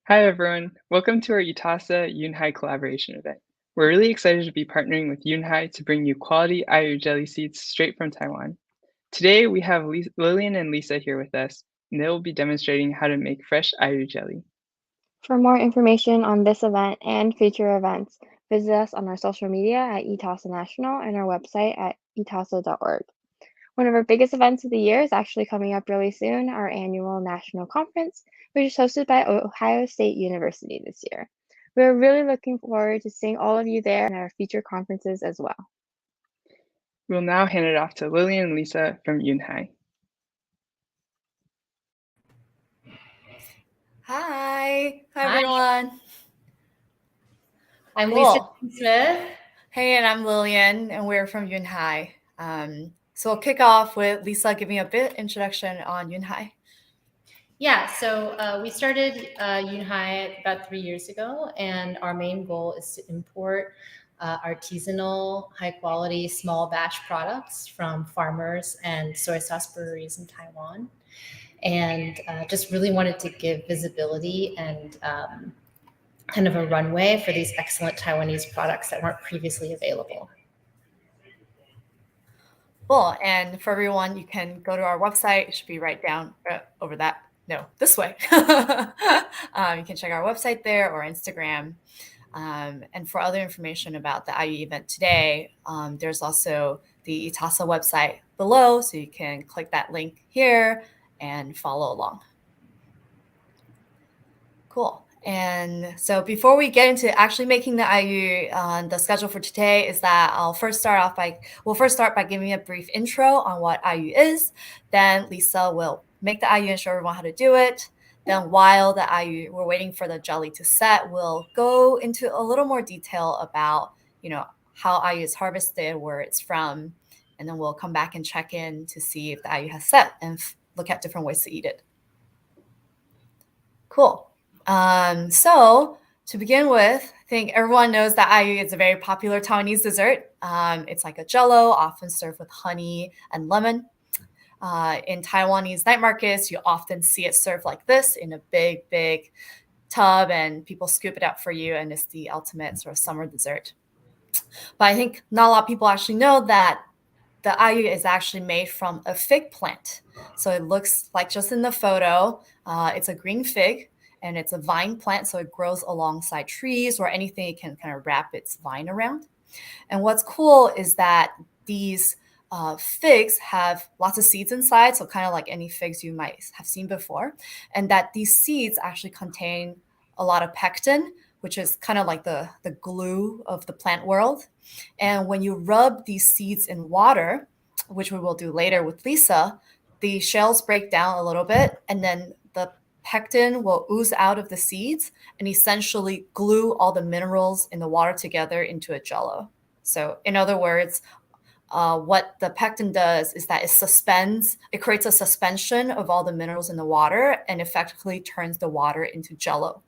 Hi everyone, welcome to our ITASA Yunhai collaboration event. We're really excited to be partnering with Yunhai to bring you quality Ayu jelly seeds straight from Taiwan. Today we have Lillian and Lisa here with us, and they will be demonstrating how to make fresh Ayu jelly. For more information on this event and future events, visit us on our social media at ITASA National and our website at itasa.org. One of our biggest events of the year is actually coming up really soon, our annual national conference, which is hosted by Ohio State University this year. We're really looking forward to seeing all of you there and at our future conferences as well. We'll now hand it off to Lillian and Lisa from Yunhai. Hi Hi, everyone. I'm Lisa Cool. Smith. Hey, and I'm Lillian, and we're from Yunhai. So we'll kick off with Lisa giving a bit introduction on Yunhai. Yeah, so we started Yunhai about 3 years ago, and our main goal is to import artisanal, high-quality, small batch products from farmers and soy sauce breweries in Taiwan, and just really wanted to give visibility and kind of a runway for these excellent Taiwanese products that weren't previously available. Cool. And for everyone, you can go to our website. It should be right down over that. No, this way. You can check our website there or Instagram. And for other information about the IU event today, there's also the ITASA website below, so you can click that link here and follow along. Cool. And so before we get into actually making the IU, the schedule for today is that we'll first start by giving a brief intro on what IU is. Then Lisa will make the IU and show everyone how to do it. Then while we're waiting for the jelly to set, we'll go into a little more detail about, how IU is harvested, where it's from, and then we'll come back and check in to see if the IU has set and look at different ways to eat it. Cool. So to begin with, I think everyone knows that ayu is a very popular Taiwanese dessert. It's like a jello, often served with honey and lemon. In Taiwanese night markets, you often see it served like this in a big, big tub, and people scoop it out for you, and it's the ultimate sort of summer dessert. But I think not a lot of people actually know that the ayu is actually made from a fig plant. So it looks like just in the photo, it's a green fig. And it's a vine plant, so it grows alongside trees or anything it can kind of wrap its vine around. And what's cool is that these figs have lots of seeds inside, so kind of like any figs you might have seen before, and that these seeds actually contain a lot of pectin, which is kind of like the glue of the plant world. And when you rub these seeds in water, which we will do later with Lisa, the shells break down a little bit, and then the pectin will ooze out of the seeds and essentially glue all the minerals in the water together into a jello. So in other words, what the pectin does is that it creates a suspension of all the minerals in the water and effectively turns the water into jello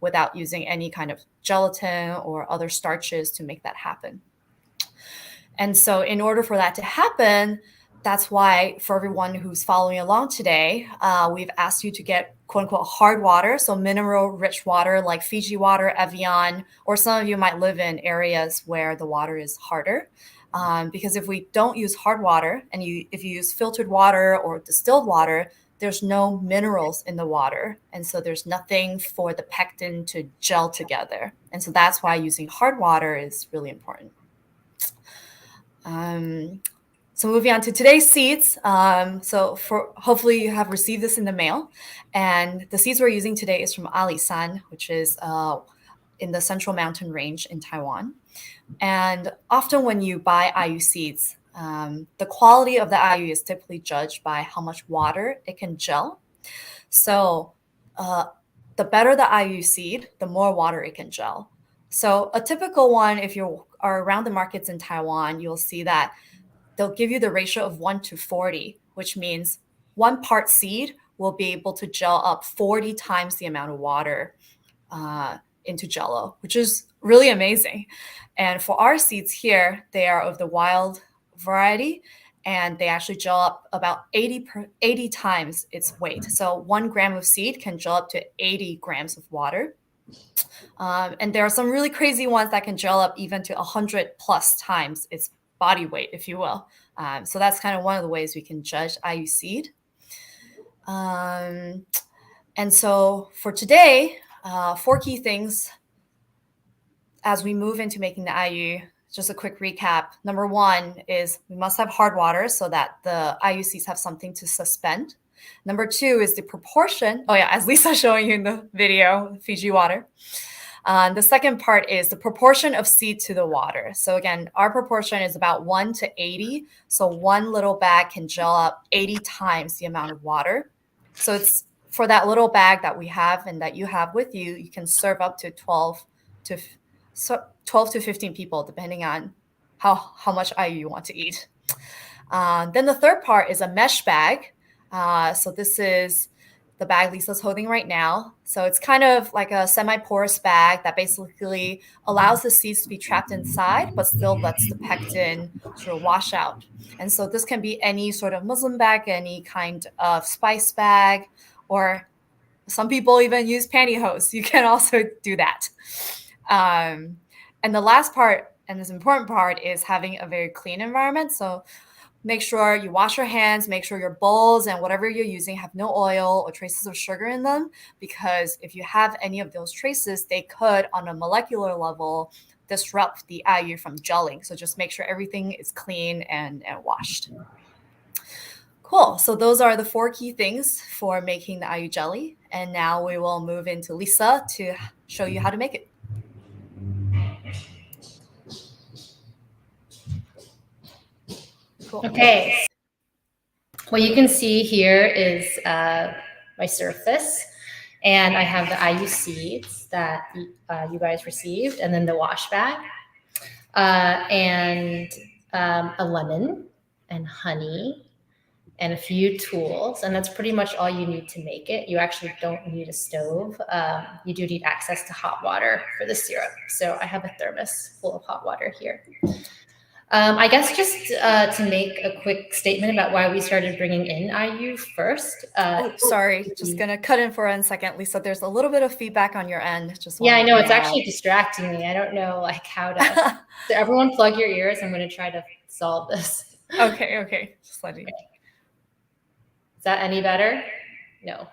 without using any kind of gelatin or other starches to make that happen. And so in order for that to happen, that's why for everyone who's following along today, we've asked you to get quote unquote hard water, so mineral rich water like Fiji water, Evian, or some of you might live in areas where the water is harder. Because if we don't use hard water and if you use filtered water or distilled water, there's no minerals in the water. And so there's nothing for the pectin to gel together. And so that's why using hard water is really important. So moving on to today's seeds. Hopefully you have received this in the mail. And the seeds we're using today is from Alishan, which is in the Central Mountain Range in Taiwan. And often when you buy ayu seeds, the quality of the ayu is typically judged by how much water it can gel. So the better the ayu seed, the more water it can gel. So a typical one, if you are around the markets in Taiwan, you'll see that they'll give you the ratio of 1:40, which means 1 part seed will be able to gel up 40 times the amount of water into jello, which is really amazing. And for our seeds here, they are of the wild variety, and they actually gel up about 80 times its weight. So 1 gram of seed can gel up to 80 grams of water. And there are some really crazy ones that can gel up even to 100 plus times its body weight, if you will. So that's kind of one of the ways we can judge IU seed. And so for today, 4 key things as we move into making the IU. Just a quick recap. Number 1 is we must have hard water so that the IU seeds have something to suspend. Number 2 is the proportion. Oh yeah, as Lisa's showing you in the video, Fiji water. The second part is the proportion of seed to the water. So again, our proportion is about 1 to 80. So 1 little bag can gel up 80 times the amount of water. So it's for that little bag that we have and that you have with you, you can serve up to 12 to 15 people, depending on how much IU you want to eat. Then the third part is a mesh bag. So this is the bag Lisa's holding right now. So it's kind of like a semi-porous bag that basically allows the seeds to be trapped inside, but still lets the pectin sort of wash out. And so this can be any sort of muslin bag, any kind of spice bag, or some people even use pantyhose. You can also do that. And the last part, and this important part, is having a very clean environment. So make sure you wash your hands, make sure your bowls and whatever you're using have no oil or traces of sugar in them, because if you have any of those traces, they could, on a molecular level, disrupt the IU from gelling. So just make sure everything is clean and washed. Cool. So those are the 4 key things for making the IU jelly. And now we will move into Lisa to show you how to make it. Cool. Okay. What you can see here is my surface, and I have the IU seeds that you guys received, and then the wash bag, and a lemon and honey and a few tools, and that's pretty much all you need to make it. You actually don't need a stove. You do need access to hot water for the syrup. So I have a thermos full of hot water here. I guess just to make a quick statement about why we started bringing in IU first. Sorry, just going to cut in for 1 second. Lisa, there's a little bit of feedback on your end. Yeah, I know. It's actually distracting me. I don't know like how to. So everyone plug your ears. I'm going to try to solve this. Okay. Just let me. Is that any better? No.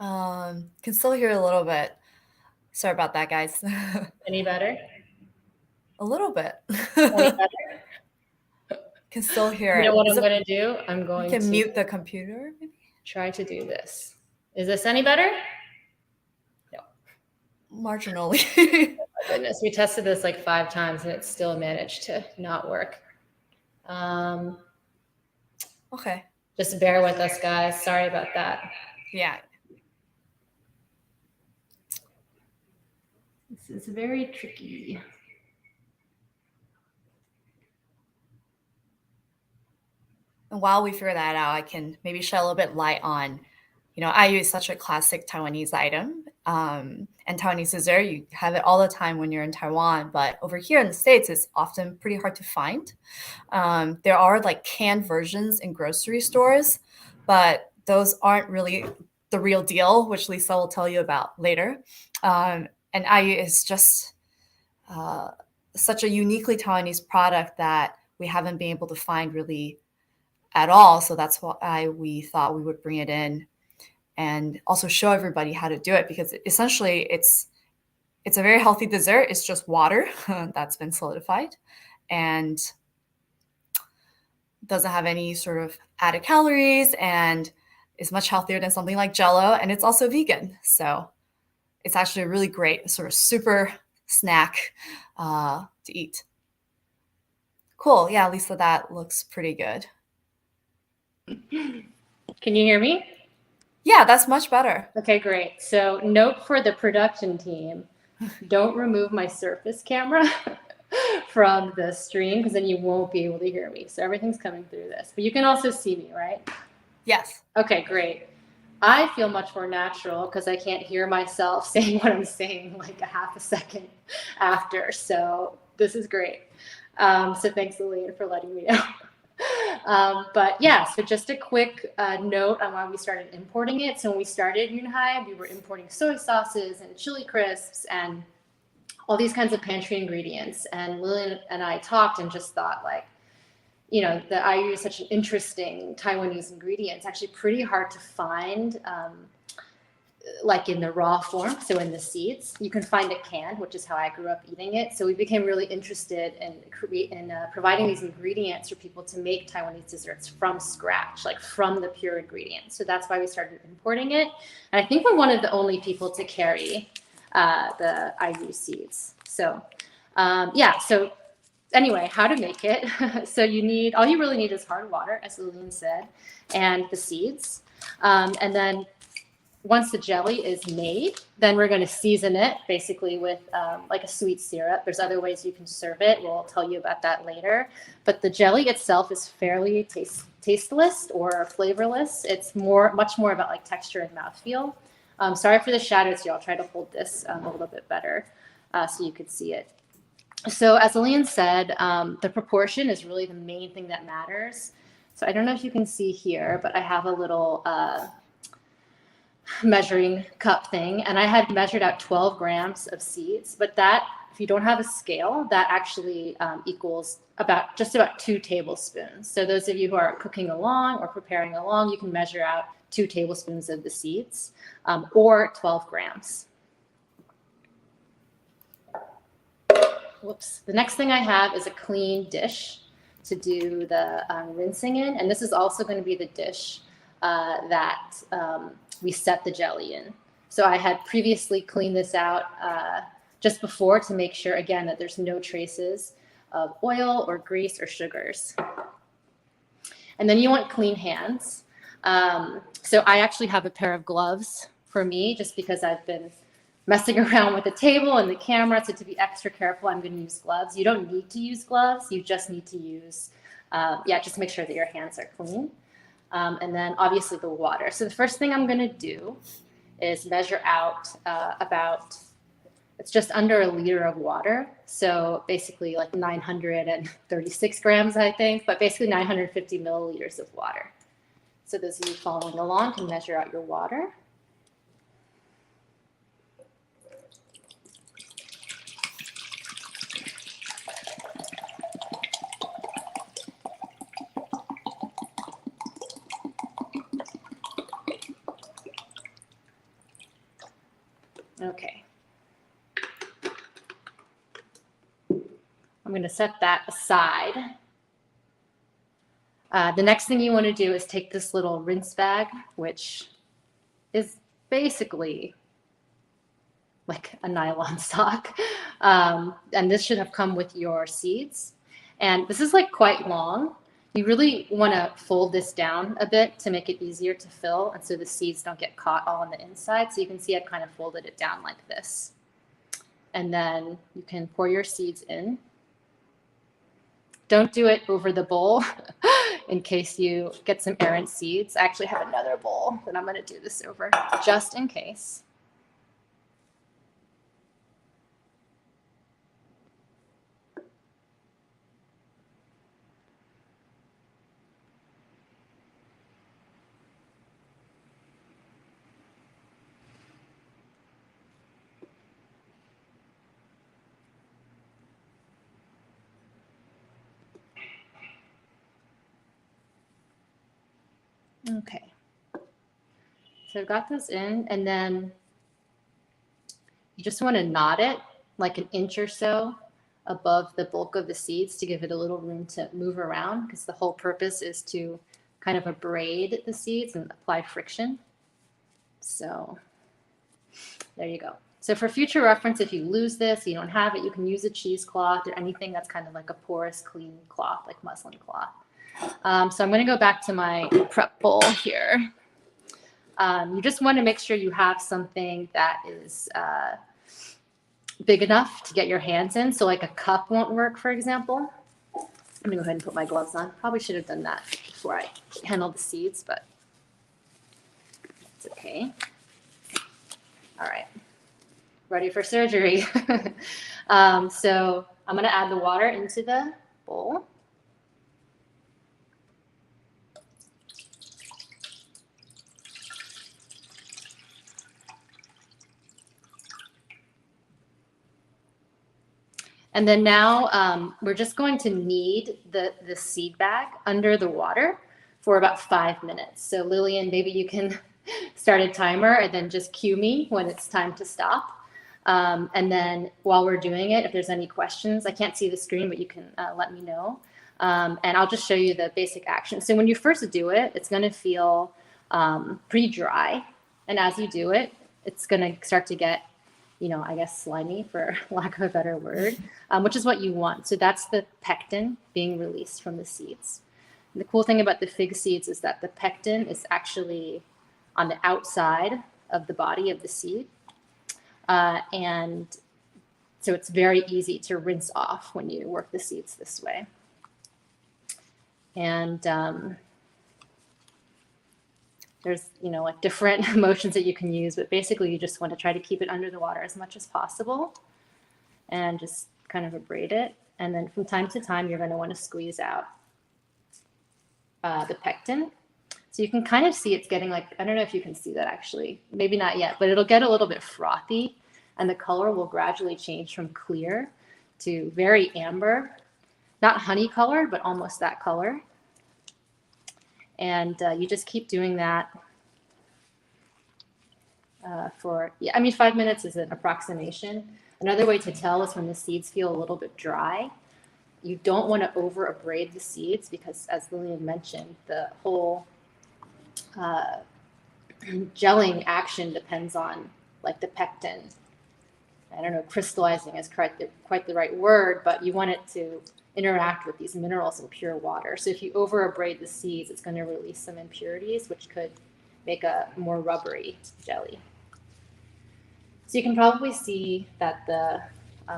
Can still hear a little bit. Sorry about that, guys. Any better? A little bit. Any better? Can still hear it. You know what I'm going to do? I'm going to mute the computer, maybe? Try to do this. Is this any better? No. Marginally. Oh my goodness. We tested this like 5 times and it still managed to not work. Okay. Just bear with us, guys. Sorry about that. Yeah. This is very tricky. And while we figure that out, I can maybe shed a little bit light on, IU is such a classic Taiwanese item. And Taiwanese dessert, you have it all the time when you're in Taiwan. But over here in the States, it's often pretty hard to find. There are like canned versions in grocery stores, but those aren't really the real deal, which Lisa will tell you about later. And IU is just such a uniquely Taiwanese product that we haven't been able to find really at all. So that's why we thought we would bring it in and also show everybody how to do it, because essentially it's a very healthy dessert. It's just water that's been solidified and doesn't have any sort of added calories and is much healthier than something like Jell-O. And it's also vegan. So it's actually a really great sort of super snack to eat. Cool. Yeah, Lisa, that looks pretty good. Can you hear me? Yeah, that's much better. Okay, great. So note for the production team, don't remove my Surface camera from the stream because then you won't be able to hear me. So everything's coming through this. But you can also see me, right? Yes. Okay, great. I feel much more natural because I can't hear myself saying what I'm saying like a half a second after. So this is great. So thanks, Lillian, for letting me know. But yeah, so just a quick note on why we started importing it. So when we started Yunhai, we were importing soy sauces and chili crisps and all these kinds of pantry ingredients. And Lillian and I talked and just thought, like, you know, the IU is such an interesting Taiwanese ingredient. It's actually pretty hard to find, like in the raw form, so in the seeds. You can find it canned, which is how I grew up eating it. So we became really interested in providing these ingredients for people to make Taiwanese desserts from scratch, like from the pure ingredients. So that's why we started importing it. And I think we're one of the only people to carry the IU seeds. So yeah, so anyway, how to make it. So all you really need is hard water, as Lillian said, and the seeds. And then once the jelly is made, then we're going to season it basically with like a sweet syrup. There's other ways you can serve it. We'll tell you about that later. But the jelly itself is fairly tasteless or flavorless. It's much more about like texture and mouthfeel. Sorry for the shadows, y'all. Try to hold this a little bit better so you could see it. So as Lillian said, the proportion is really the main thing that matters. So I don't know if you can see here, but I have a little measuring cup thing, and I had measured out 12 grams of seeds, but that, if you don't have a scale, that actually equals just about 2 tablespoons. So those of you who are cooking along or preparing along, you can measure out 2 tablespoons of the seeds, or 12 grams. Whoops. The next thing I have is a clean dish to do the rinsing in, and this is also going to be the dish that we set the jelly in. So I had previously cleaned this out just before to make sure, again, that there's no traces of oil or grease or sugars. And then you want clean hands. So I actually have a pair of gloves for me, just because I've been messing around with the table and the camera. So to be extra careful, I'm going to use gloves. You don't need to use gloves. You just need to use, just make sure that your hands are clean. And then obviously the water. So the first thing I'm going to do is measure out it's just under 1 liter of water. So basically like 936 grams, I think, but basically 950 milliliters of water. So those of you following along can measure out your water. Okay. I'm going to set that aside. The next thing you want to do is take this little rinse bag, which is basically like a nylon sock. And this should have come with your seeds. And this is like quite long. You really want to fold this down a bit to make it easier to fill, and so the seeds don't get caught all on the inside. So you can see I've kind of folded it down like this. And then you can pour your seeds in. Don't do it over the bowl in case you get some errant seeds. I actually have another bowl that I'm going to do this over just in case. Okay, so I've got this in, and then you just want to knot it like 1 inch or so above the bulk of the seeds to give it a little room to move around, because the whole purpose is to kind of abrade the seeds and apply friction. So there you go. So for future reference, if you lose this, you don't have it, you can use a cheesecloth or anything that's kind of like a porous, clean cloth, like muslin cloth. So I'm going to go back to my prep bowl here. You just want to make sure you have something that is big enough to get your hands in. So like a cup won't work, for example. I'm going to go ahead and put my gloves on. Probably should have done that before I handled the seeds, but it's okay. All right. Ready for surgery. So I'm going to add the water into the bowl. And then now we're just going to knead the seed bag under the water for about 5 minutes. So Lillian, maybe you can start a timer and then just cue me when it's time to stop. And then while we're doing it, if there's any questions, I can't see the screen, but you can let me know. And I'll just show you the basic action. So when you first do it, it's going to feel pretty dry. And as you do it, it's going to start to get, I guess slimy, for lack of a better word, which is what you want. So that's the pectin being released from the seeds. And the cool thing about the fig seeds is that the pectin is actually on the outside of the body of the seed. And so it's very easy to rinse off when you work the seeds this way. And there's, like different motions that you can use, but basically you just want to try to keep it under the water as much as possible and just kind of abrade it. And then from time to time, you're going to want to squeeze out the pectin. So you can kind of see it's getting like, I don't know if you can see that actually, maybe not yet, but it'll get a little bit frothy and the color will gradually change from clear to very amber, not honey color, but almost that color. And you just keep doing that for, 5 minutes is an approximation. Another way to tell is when the seeds feel a little bit dry. You don't want to over abrade the seeds because, as Lillian mentioned, the whole gelling action depends on like the pectin. I don't know, crystallizing is quite the right word, but you want it to interact with these minerals in pure water. So if you over abrade the seeds, it's going to release some impurities, which could make a more rubbery jelly. So you can probably see that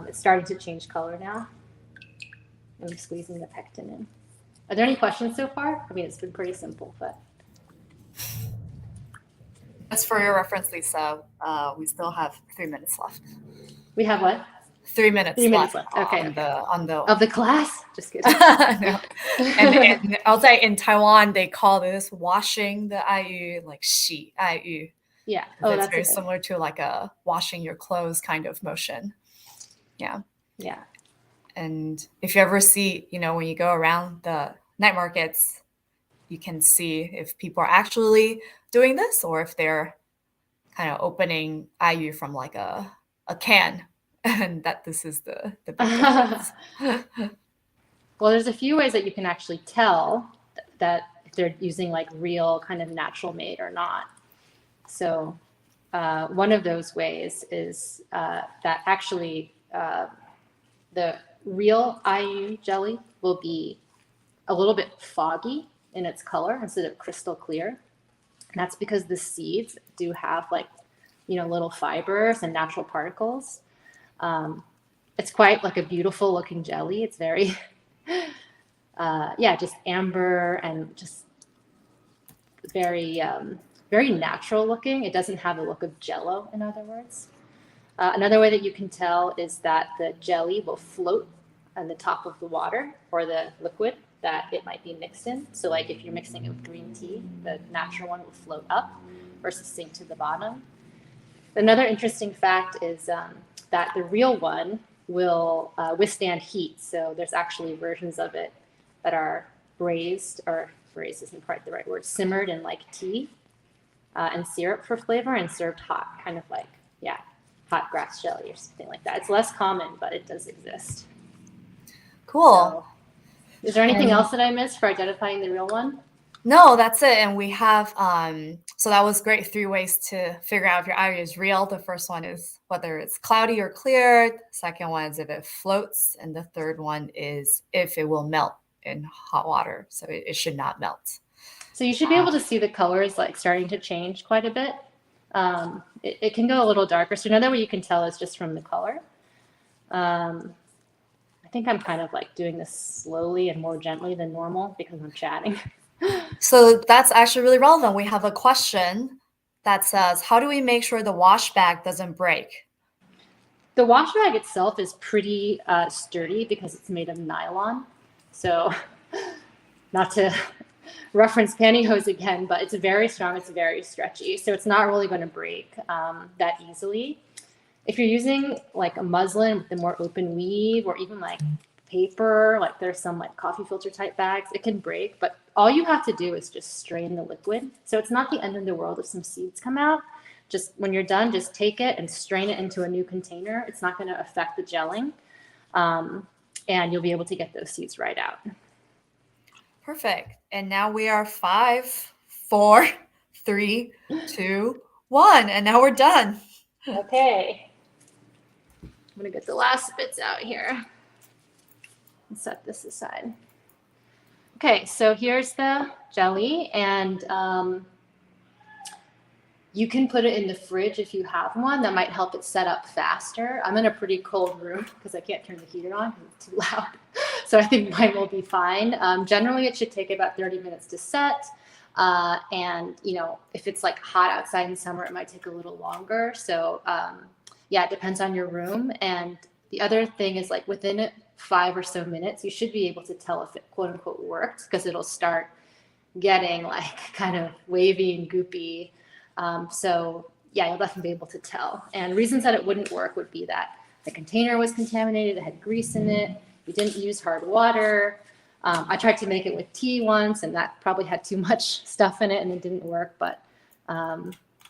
it's starting to change color now. I'm squeezing the pectin in. Are there any questions so far? I mean, it's been pretty simple, but. Just for your reference, Lisa, we still have 3 minutes left. We have what? 3 minutes. 3 minutes left. Okay. On the of the class. Just kidding. No. And I'll say in Taiwan they call this washing the IU like 洗 IU. Yeah. That's very similar to like a washing your clothes kind of motion. Yeah. Yeah. And if you ever see, when you go around the night markets, you can see if people are actually doing this or if they're kind of opening IU from like a can, and that this is the big difference. Well, there's a few ways that you can actually tell that if they're using like real kind of natural made or not. So one of those ways is that actually the real IU jelly will be a little bit foggy in its color instead of crystal clear. And that's because the seeds do have like, little fibers and natural particles. It's quite like a beautiful looking jelly. It's very, just amber and just very, very natural looking. It doesn't have a look of jello, in other words. Another way that you can tell is that the jelly will float on the top of the water or the liquid that it might be mixed in. So like if you're mixing it with green tea, the natural one will float up versus sink to the bottom. Another interesting fact is that the real one will withstand heat. So there's actually versions of it that are braised isn't quite the right word, simmered in like tea and syrup for flavor and served hot, kind of like, hot grass jelly or something like that. It's less common, but it does exist. Cool. So, is there anything else that I missed for identifying the real one? No, that's it. And we have, so that was great. 3 ways to figure out if your IU is real. The first one is whether it's cloudy or clear. The second one is if it floats. And the third one is if it will melt in hot water. So it should not melt. So you should be able to see the colors like starting to change quite a bit. It can go a little darker. So another way you can tell is just from the color. I think I'm kind of like doing this slowly and more gently than normal because I'm chatting. So that's actually really relevant. We have a question that says, how do we make sure the wash bag doesn't break? The wash bag itself is pretty sturdy because it's made of nylon. So not to reference pantyhose again, but it's very strong. It's very stretchy. So it's not really going to break that easily. If you're using like a muslin with the more open weave, or even like paper, like there's some like coffee filter type bags, it can break, but all you have to do is just strain the liquid. So it's not the end of the world if some seeds come out. Just when you're done, just take it and strain it into a new container. It's not going to affect the gelling. And you'll be able to get those seeds right out. Perfect. And now we are 5, 4, 3, 2, 1. And now we're done. Okay. I'm going to get the last bits out here and set this aside. Okay, so here's the jelly, and you can put it in the fridge if you have one. That might help it set up faster. I'm in a pretty cold room because I can't turn the heater on because it's too loud. So I think mine will be fine. Generally, it should take about 30 minutes to set. And, you know, if it's like hot outside in summer, it might take a little longer. So, yeah, it depends on your room. And the other thing is, like, within 5 or so minutes, you should be able to tell if it quote unquote worked, because it'll start getting like kind of wavy and goopy. So yeah, you'll definitely be able to tell. And reasons that it wouldn't work would be that the container was contaminated, it had grease in it, you didn't use hard water. I tried to make it with tea once, and that probably had too much stuff in it and it didn't work. But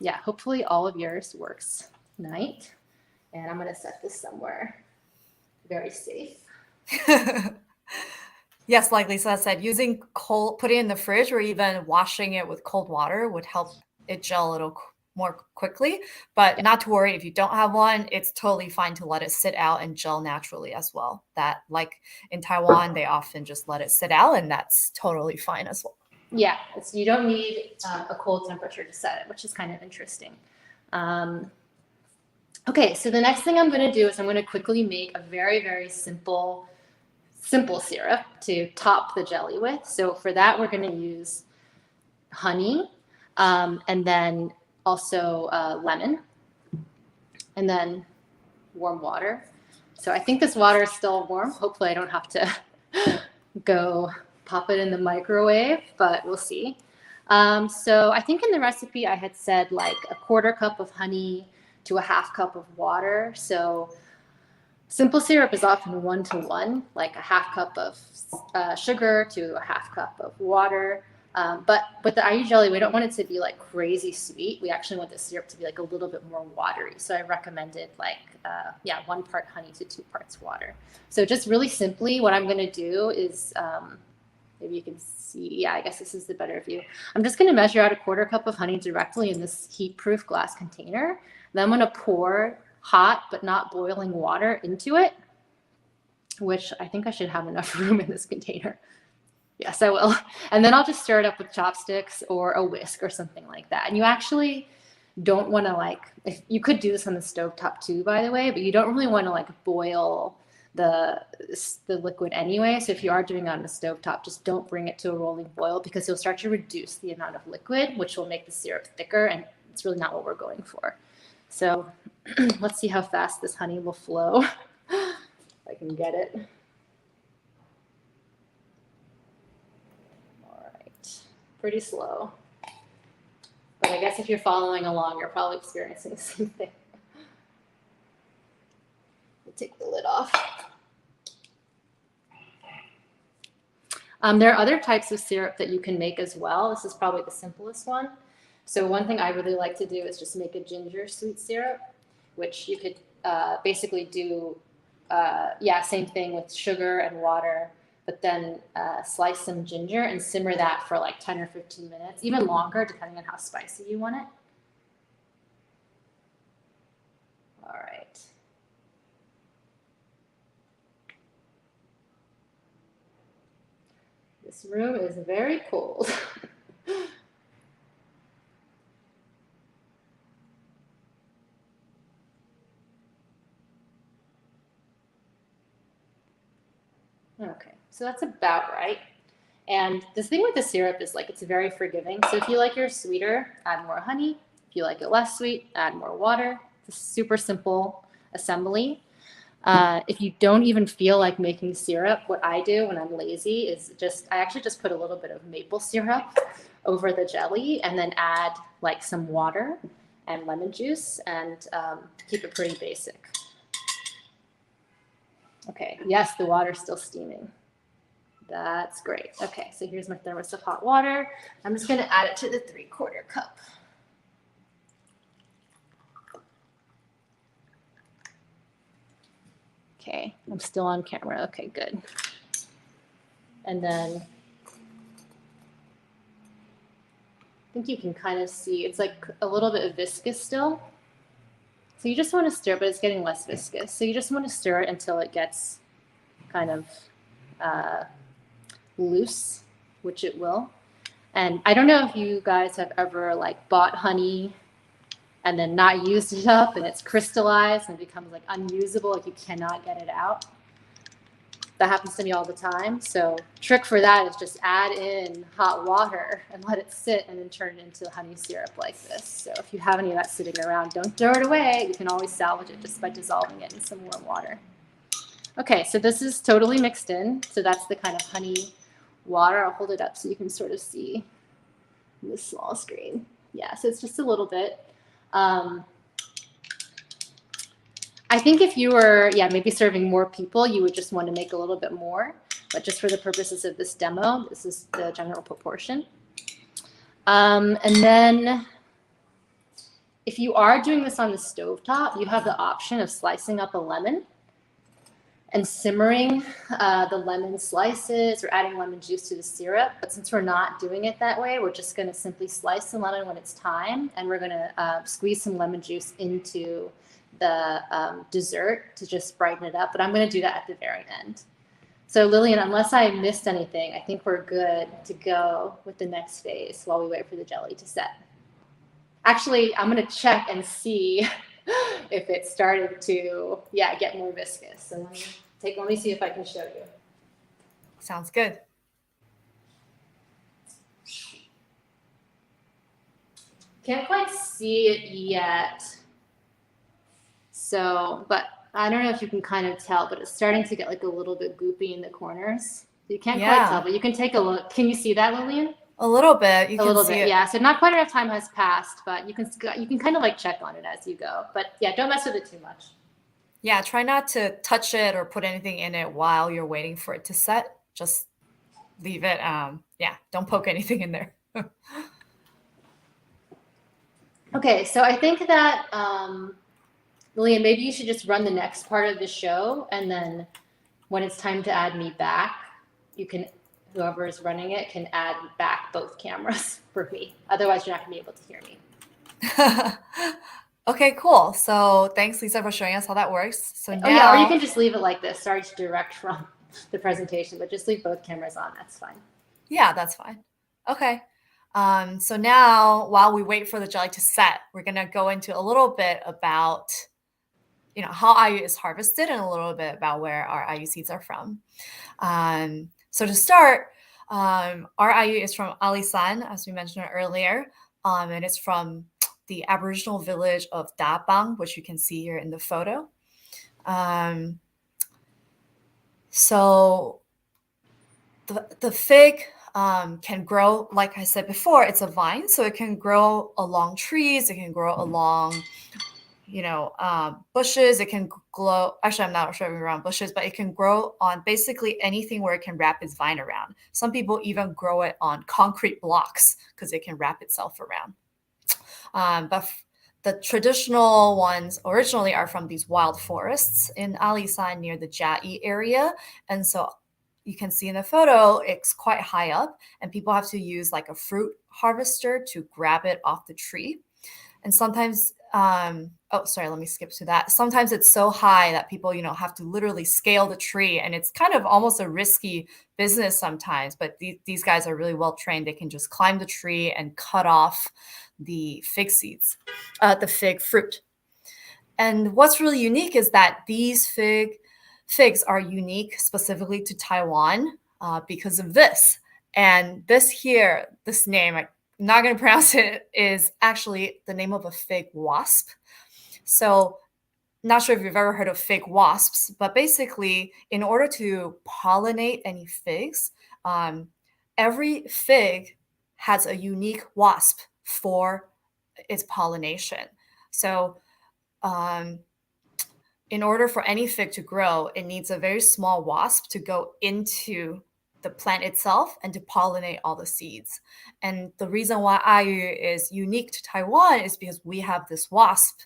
yeah, hopefully all of yours works tonight. And I'm gonna set this somewhere very safe. Yes, like Lisa said, using putting it in the fridge or even washing it with cold water would help it gel a little more quickly. But not to worry, if you don't have one, it's totally fine to let it sit out and gel naturally as well. That, like in Taiwan, they often just let it sit out, and that's totally fine as well. Yeah, you don't need a cold temperature to set it, which is kind of interesting. Okay, so the next thing I'm going to do is I'm going to quickly make a very, very simple syrup to top the jelly with. So for that, we're going to use honey, and then also lemon, and then warm water. So I think this water is still warm. Hopefully I don't have to go pop it in the microwave, but we'll see. So I think in the recipe I had said like a 1/4 cup of honey to a 1/2 cup of water. So simple syrup is often 1-to-1, like a 1/2 cup of sugar to a 1/2 cup of water. But with the IU jelly, we don't want it to be like crazy sweet. We actually want the syrup to be like a little bit more watery. So I recommended like, 1 part honey to 2 parts water. So just really simply, what I'm going to do is, maybe you can see, yeah, I guess this is the better view. I'm just going to measure out a 1/4 cup of honey directly in this heat-proof glass container. Then I'm going to pour hot but not boiling water into it, which I think I should have enough room in this container. Yes, I will. And then I'll just stir it up with chopsticks or a whisk or something like that. And you actually don't want to if you could do this on the stovetop too, by the way, but you don't really want to boil the liquid anyway. So if you are doing it on the stovetop, just don't bring it to a rolling boil, because you'll start to reduce the amount of liquid, which will make the syrup thicker, and it's really not what we're going for. So let's see how fast this honey will flow. If I can get it. All right, pretty slow. But I guess if you're following along, you're probably experiencing the same thing. We'll take the lid off. There are other types of syrup that you can make as well. This is probably the simplest one. So one thing I really like to do is just make a ginger sweet syrup, which you could basically do, same thing with sugar and water, but then slice some ginger and simmer that for like 10 or 15 minutes, even longer, depending on how spicy you want it. All right. This room is very cold. Okay, so that's about right. And the thing with the syrup is it's very forgiving. So if you like yours sweeter, add more honey. If you like it less sweet, add more water. It's a super simple assembly. If you don't even feel like making syrup, what I do when I'm lazy is I actually just put a little bit of maple syrup over the jelly and then add some water. and lemon juice, and keep it pretty basic. Okay, yes, the water's still steaming. That's great. Okay, so here's my thermos of hot water. I'm just gonna add it to the 3/4 cup. Okay, I'm still on camera. Okay, good. And then I think you can kind of see it's like a little bit viscous still. So you just want to stir, but it's getting less viscous. So you just want to stir it until it gets kind of loose, which it will. And I don't know if you guys have ever like bought honey and then not used it up and it's crystallized and it becomes like unusable, like you cannot get it out. That happens to me all the time. So trick for that is just add in hot water and let it sit and then turn it into honey syrup like this. So if you have any of that sitting around, don't throw it away. You can always salvage it just by dissolving it in some warm water. Okay, so this is totally mixed in. So that's the kind of honey water. I'll hold it up so you can sort of see this small screen. Yeah, so it's just a little bit. I think if you were, maybe serving more people, you would just want to make a little bit more. But just for the purposes of this demo, this is the general proportion. And then if you are doing this on the stovetop, you have the option of slicing up a lemon and simmering the lemon slices or adding lemon juice to the syrup. But since we're not doing it that way, we're just going to simply slice the lemon when it's time, and we're going to squeeze some lemon juice into the dessert to just brighten it up. But I'm going to do that at the very end. So Lillian, unless I missed anything, I think we're good to go with the next phase while we wait for the jelly to set. Actually, I'm going to check and see if it started to, get more viscous. So let me see if I can show you. Sounds good. Can't quite see it yet. So, but I don't know if you can kind of tell, but it's starting to get like a little bit goopy in the corners. You can't quite tell, but you can take a look. Can you see that, Lillian? A little bit. You can see it. Yeah. So not quite enough time has passed, but you can kind of like check on it as you go. But yeah, don't mess with it too much. Yeah, try not to touch it or put anything in it while you're waiting for it to set. Just leave it. Don't poke anything in there. Okay, so I think that Lillian, maybe you should just run the next part of the show, and then when it's time to add me back, whoever is running it can add back both cameras for me. Otherwise, you're not going to be able to hear me. Okay, cool. So thanks, Lisa, for showing us how that works. So or you can just leave it like this. Sorry to direct from the presentation, but just leave both cameras on. That's fine. Yeah, that's fine. Okay. So now, while we wait for the jelly to set, we're going to go into a little bit about how ayu is harvested and a little bit about where our ayu seeds are from. So to start, our ayu is from Alisan, as we mentioned earlier, and it's from the Aboriginal village of Dabang, which you can see here in the photo. So the fig can grow, like I said before, it's a vine, so it can grow along trees, it can grow along bushes. It can grow, actually, I'm not sure if around bushes, but it can grow on basically anything where it can wrap its vine around. Some people even grow it on concrete blocks because it can wrap itself around. But the traditional ones originally are from these wild forests in Alisan near the Jai area. And so you can see in the photo, it's quite high up, and people have to use like a fruit harvester to grab it off the tree. And sometimes, let me skip to that. Sometimes it's so high that people, have to literally scale the tree, and it's kind of almost a risky business sometimes, but these guys are really well trained. They can just climb the tree and cut off the fig seeds, the fig fruit. And what's really unique is that these figs are unique specifically to Taiwan because of this. And this name, I'm not going to pronounce it, is actually the name of a fig wasp. So not sure if you've ever heard of fig wasps, but basically in order to pollinate any figs, every fig has a unique wasp for its pollination. So in order for any fig to grow, it needs a very small wasp to go into the plant itself and to pollinate all the seeds. And the reason why ayu is unique to Taiwan is because we have this wasp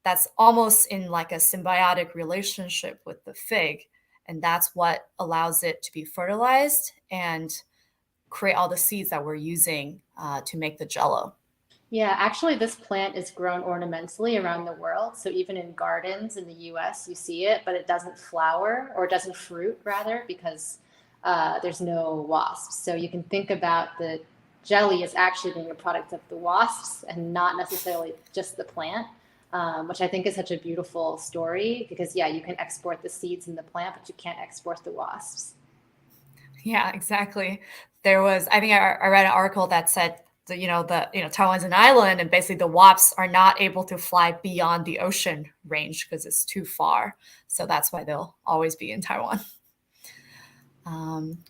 that's almost in like a symbiotic relationship with the fig. And that's what allows it to be fertilized and create all the seeds that we're using to make the jello. Yeah, actually, this plant is grown ornamentally around the world. So even in gardens in the US, you see it, but it doesn't flower, or it doesn't fruit, rather, because there's no wasps. So you can think about the jelly as actually being a product of the wasps and not necessarily just the plant, which I think is such a beautiful story because, yeah, you can export the seeds in the plant, but you can't export the wasps. Yeah, exactly. I think I read an article that said, Taiwan's an island, and basically the wasps are not able to fly beyond the ocean range because it's too far. So that's why they'll always be in Taiwan.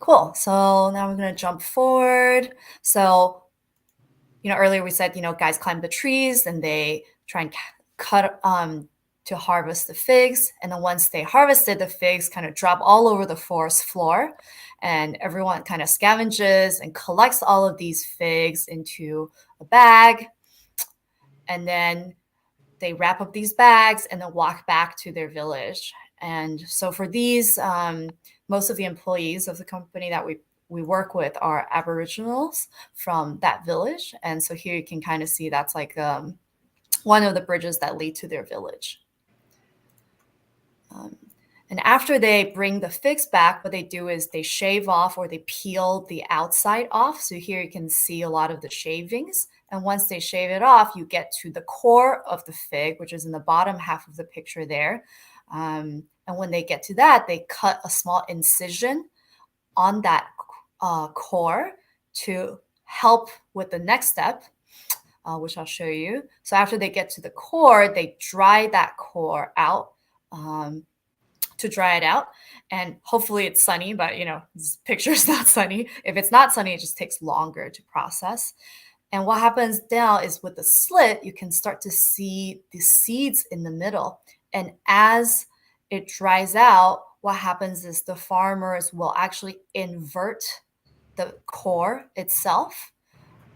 Cool. So now we're going to jump forward. So, earlier we said, guys climb the trees and they try and cut to harvest the figs. And then once they harvested, the figs kind of drop all over the forest floor. And everyone kind of scavenges and collects all of these figs into a bag. And then they wrap up these bags and then walk back to their village. And so for these, most of the employees of the company that we work with are Aboriginals from that village. And so here you can kind of see that's like one of the bridges that lead to their village. And after they bring the figs back, what they do is they shave off or they peel the outside off. So here you can see a lot of the shavings. And once they shave it off, you get to the core of the fig, which is in the bottom half of the picture there. And when they get to that, they cut a small incision on that core to help with the next step, which I'll show you. So after they get to the core, they dry that core out. To dry it out, and hopefully it's sunny, but this picture's not sunny. If it's not sunny, it just takes longer to process. And what happens now is with the slit, you can start to see the seeds in the middle. And as it dries out, what happens is the farmers will actually invert the core itself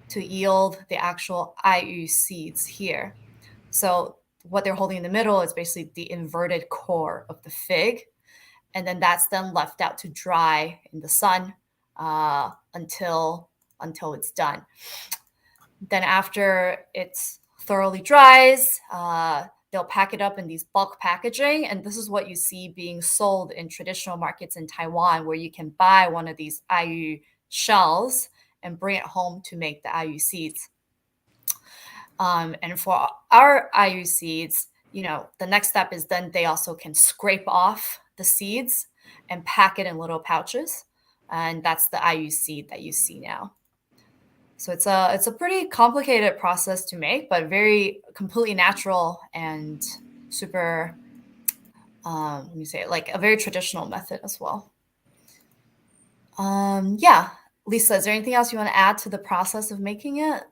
to yield the actual ayu seeds here. So what they're holding in the middle is basically the inverted core of the fig. And then that's then left out to dry in the sun until it's done. Then after it's thoroughly dries, they'll pack it up in these bulk packaging. And this is what you see being sold in traditional markets in Taiwan, where you can buy one of these ayu shells and bring it home to make the ayu seeds. And for our ayu seeds, the next step is then they also can scrape off the seeds and pack it in little pouches. And that's the ayu seed that you see now. So it's a pretty complicated process to make, but very completely natural and super, let me say it, like a very traditional method as well. Yeah. Lisa, is there anything else you want to add to the process of making it?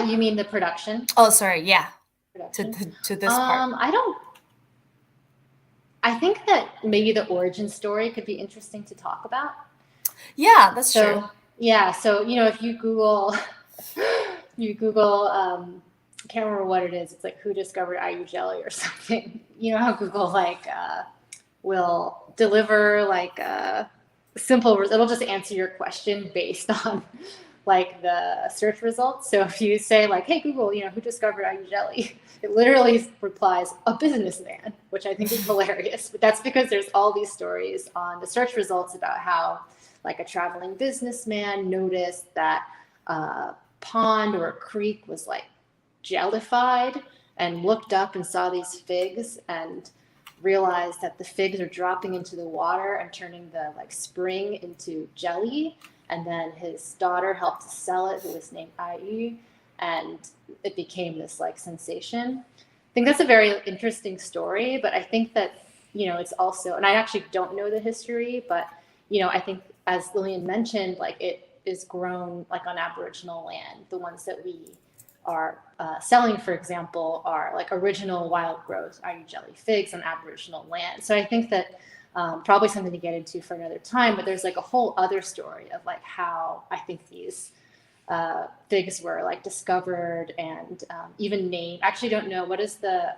You mean the production? Oh, sorry. Yeah. Production? To this part. I think that maybe the origin story could be interesting to talk about. Yeah, that's true. Yeah. So, if you Google, I can't remember what it is. It's like who discovered ayu jelly or something. You know how Google will deliver simple, it'll just answer your question based on the search results. So if you say hey Google, who discovered ayu jelly, it literally replies a businessman, which I think is hilarious. But that's because there's all these stories on the search results about how a traveling businessman noticed that a pond or a creek was jellified and looked up and saw these figs and realized that the figs are dropping into the water and turning the spring into jelly. And then his daughter helped to sell it, who was named ayu, and it became this sensation. I think that's a very interesting story, but I think that, it's also, and I actually don't know the history, but, I think as Lillian mentioned, it is grown on Aboriginal land, the ones that we are selling, for example, are like original wild growth IU jelly figs on Aboriginal land. So I think that probably something to get into for another time, but there's like a whole other story of like how I think these figs were like discovered and even named. Actually, don't know what is the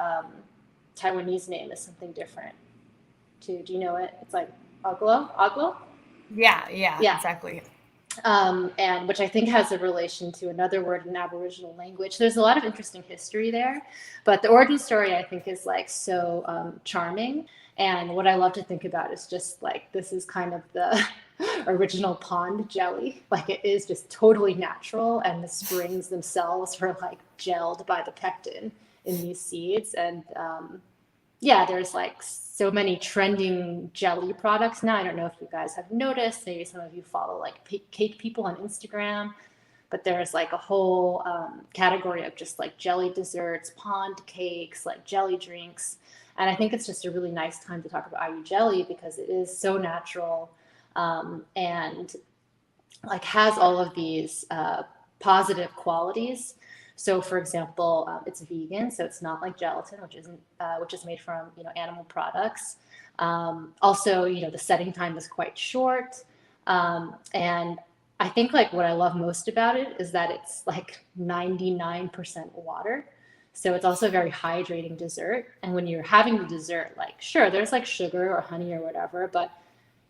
Taiwanese name is something different too. Do you know it? It's like aglo. Yeah, exactly. And which I think has a relation to another word in Aboriginal language. There's a lot of interesting history there, but the origin story I think is like so charming. And what I love to think about is just like this is kind of the original pond jelly. Like it is just totally natural, and the springs themselves were like gelled by the pectin in these seeds. And yeah, there's like so many trending jelly products now. I don't know if you guys have noticed. Maybe some of you follow like cake people on Instagram, but there's like a whole category of just like jelly desserts, pond cakes, like jelly drinks. And I think it's just a really nice time to talk about IU jelly because it is so natural and like has all of these positive qualities. So, for example, it's vegan, so it's not like gelatin, which is made from animal products. Also, the setting time is quite short, and I think like what I love most about it is that it's like 99% water. So it's also a very hydrating dessert. And when you're having the dessert, like sure, there's like sugar or honey or whatever, but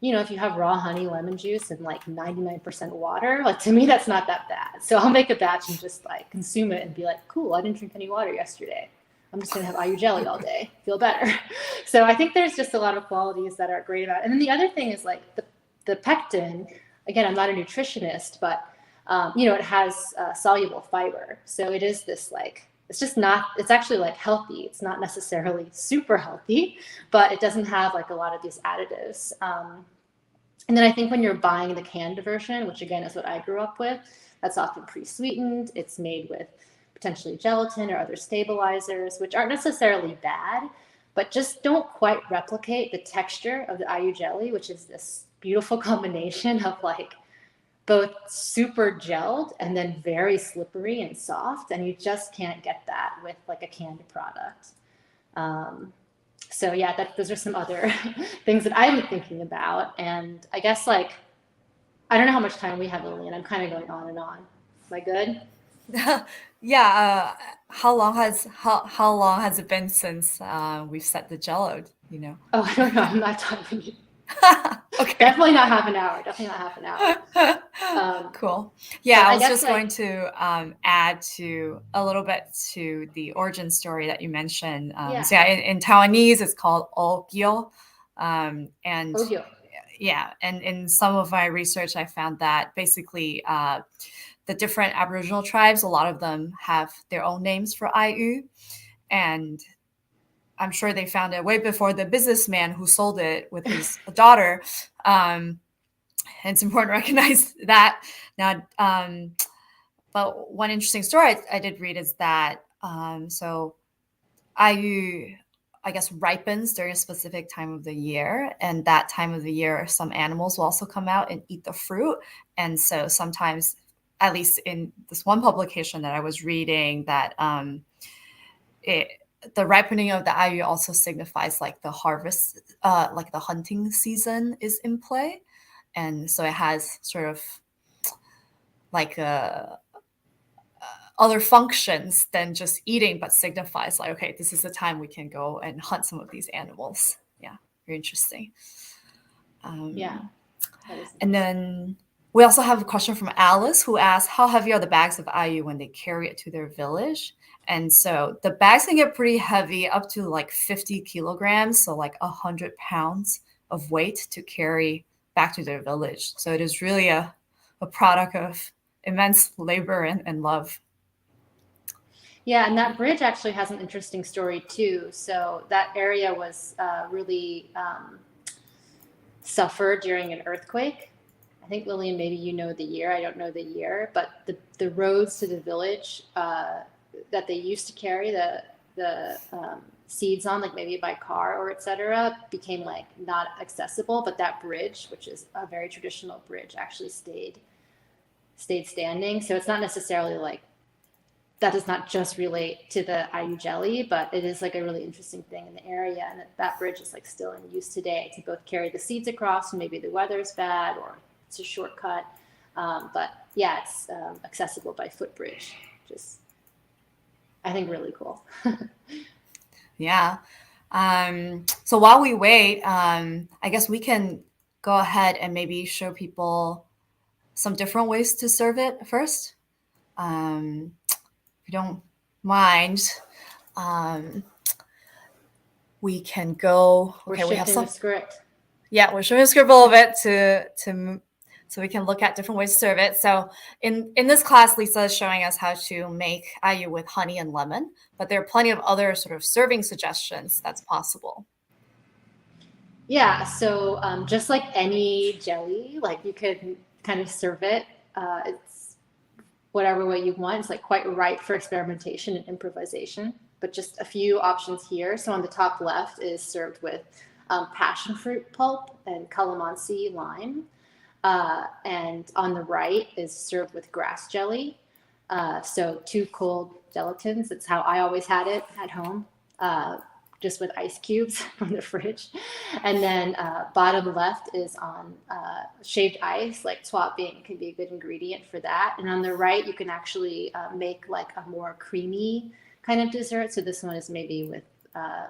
if you have raw honey, lemon juice, and like 99% water, like to me, that's not that bad. So I'll make a batch and just like consume it and be like, cool, I didn't drink any water yesterday. I'm just going to have IU jelly all day, feel better. So I think there's just a lot of qualities that are great about it. And then the other thing is like the pectin, again, I'm not a nutritionist, but it has soluble fiber. So it is this like, it's actually like healthy. It's not necessarily super healthy, but it doesn't have like a lot of these additives. And then I think when you're buying the canned version, which again is what I grew up with, that's often pre-sweetened. It's made with potentially gelatin or other stabilizers, which aren't necessarily bad, but just don't quite replicate the texture of the IU jelly, which is this beautiful combination of like both super gelled and then very slippery and soft. And you just can't get that with like a canned product. So yeah, those are some other things that I'm thinking about. And I guess like, I don't know how much time we have, Lillian. I'm kind of going on and on. Am I good? Yeah. How long has it been since we've set the Jello? Oh, I don't know. I'm not talking to you. Okay. Definitely not half an hour. Cool. Yeah, I was just like, going to add to a little bit to the origin story that you mentioned. So yeah, in Taiwanese, it's called ogyo. And ogyo. Yeah, and in some of my research, I found that basically the different Aboriginal tribes, a lot of them have their own names for IU. And I'm sure they found it way before the businessman who sold it with his daughter. And it's important to recognize that. Now, but one interesting story I did read is that so IU, I guess, ripens during a specific time of the year, and that time of the year, some animals will also come out and eat the fruit. And so sometimes, at least in this one publication that I was reading, that the ripening of the IU also signifies like the harvest, like the hunting season is in play. And so it has sort of like other functions than just eating, but signifies like, okay, this is the time we can go and hunt some of these animals. Yeah, very interesting. Yeah. And then we also have a question from Alice, who asks, how heavy are the bags of IU when they carry it to their village? And so the bags can get pretty heavy, up to like 50 kilograms, so like 100 pounds of weight to carry back to their village. So it is really a product of immense labor and love. Yeah, and that bridge actually has an interesting story too. So that area was really suffered during an earthquake. I think, Lillian, maybe you know the year. I don't know the year, but the roads to the village that they used to carry the seeds on, like maybe by car or etc., became like not accessible. But that bridge, which is a very traditional bridge, actually stayed standing. So it's not necessarily like that does not just relate to the IU jelly, but it is like a really interesting thing in the area. And that bridge is like still in use today to both carry the seeds across when maybe the weather's bad or it's a shortcut. But yeah, it's accessible by footbridge, just I think really cool. Yeah. So while we wait, I guess we can go ahead and maybe show people some different ways to serve it first. If you don't mind, we can go. We're Okay, we have shifting some. the script. Yeah, we're showing the script a little bit so we can look at different ways to serve it. So in this class, Lisa is showing us how to make ayu with honey and lemon, but there are plenty of other sort of serving suggestions that's possible. Yeah, so just like any jelly, like you could kind of serve it. It's whatever way you want. It's like quite ripe for experimentation and improvisation, but just a few options here. So on the top left is served with passion fruit pulp and calamansi lime. And on the right is served with grass jelly. So 2 cold gelatins. That's how I always had it at home, just with ice cubes from the fridge. And then bottom left is on shaved ice, like twat being can be a good ingredient for that. And on the right, you can actually make like a more creamy kind of dessert. So this one is maybe with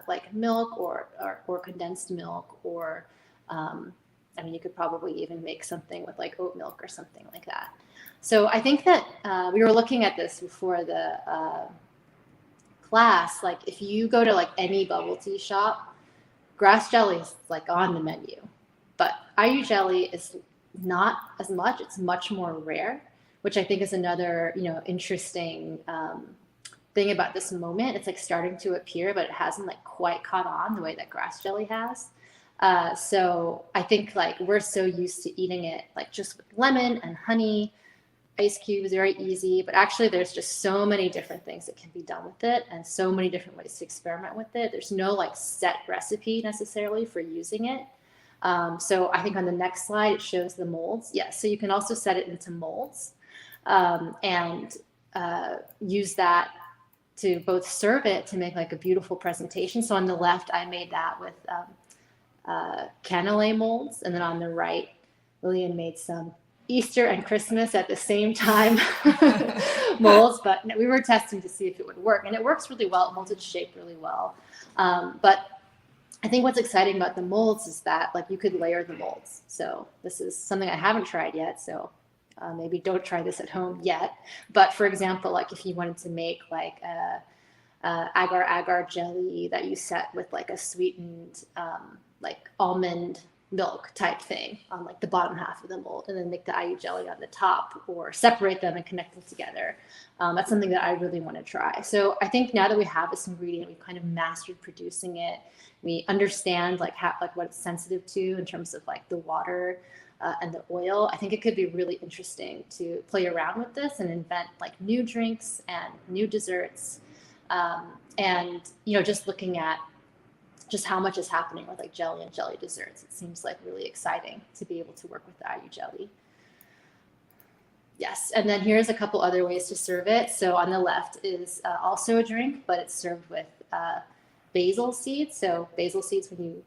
like milk or condensed milk or I mean, you could probably even make something with like oat milk or something like that. So I think that we were looking at this before the class. Like if you go to like any bubble tea shop, grass jelly is like on the menu, but ayu jelly is not as much. It's much more rare, which I think is another, interesting thing about this moment. It's like starting to appear, but it hasn't like quite caught on the way that grass jelly has. So I think like we're so used to eating it like just with lemon and honey, ice cubes, very easy, but actually there's just so many different things that can be done with it and so many different ways to experiment with it. There's no like set recipe necessarily for using it. So I think on the next slide, it shows the molds. Yes, so you can also set it into molds and use that to both serve it to make like a beautiful presentation. So on the left, I made that with cannelé molds. And then on the right, Lillian made some Easter and Christmas at the same time molds, but we were testing to see if it would work. And it works really well. It molds its shape really well. But I think what's exciting about the molds is that like you could layer the molds. So this is something I haven't tried yet. So maybe don't try this at home yet. But for example, like if you wanted to make like agar-agar jelly that you set with like a sweetened like almond milk type thing on like the bottom half of the mold, and then make the ayu jelly on the top, or separate them and connect them together. That's something that I really want to try. So I think now that we have this ingredient, we've kind of mastered producing it. We understand like how, like what it's sensitive to in terms of like the water and the oil. I think it could be really interesting to play around with this and invent like new drinks and new desserts. And just looking at just how much is happening with like jelly and jelly desserts. It seems like really exciting to be able to work with the ayu jelly. Yes, and then here's a couple other ways to serve it. So on the left is also a drink, but it's served with basil seeds. So basil seeds, when you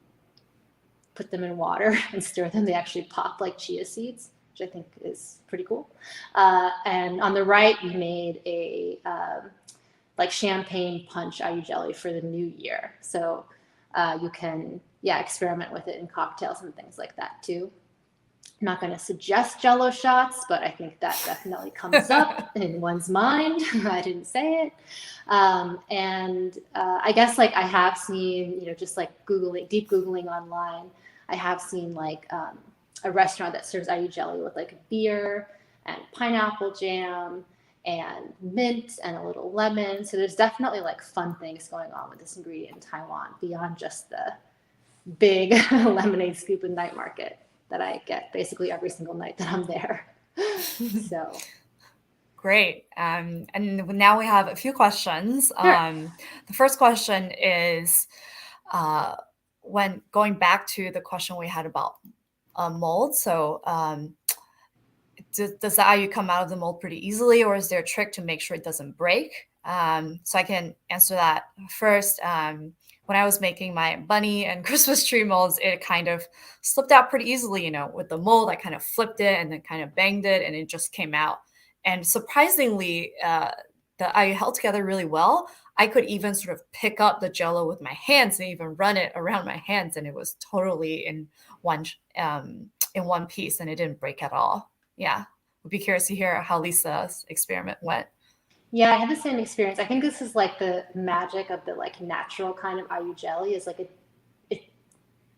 put them in water and stir them, they actually pop like chia seeds, which I think is pretty cool. And on the right, we made a like champagne punch ayu jelly for the new year. So you can, experiment with it in cocktails and things like that too. I'm not going to suggest Jello shots, but I think that definitely comes up in one's mind. I didn't say it. And I guess like I have seen, just like deep Googling online, I have seen like a restaurant that serves ayu jelly with like beer and pineapple jam and mint and a little lemon. So there's definitely like fun things going on with this ingredient in Taiwan beyond just the big lemonade scoop and night market that I get basically every single night that I'm there. So great. And now we have a few questions. Sure. The first question is when going back to the question we had about mold. So does the ayu come out of the mold pretty easily, or is there a trick to make sure it doesn't break? So I can answer that first. When I was making my bunny and Christmas tree molds, it kind of slipped out pretty easily, with the mold. I kind of flipped it and then kind of banged it and it just came out. And surprisingly, the IU held together really well. I could even sort of pick up the Jello with my hands and even run it around my hands, and it was totally in one piece, and it didn't break at all. Yeah, would be curious to hear how Lisa's experiment went. Yeah, I had the same experience. I think this is like the magic of the like natural kind of IU jelly is like it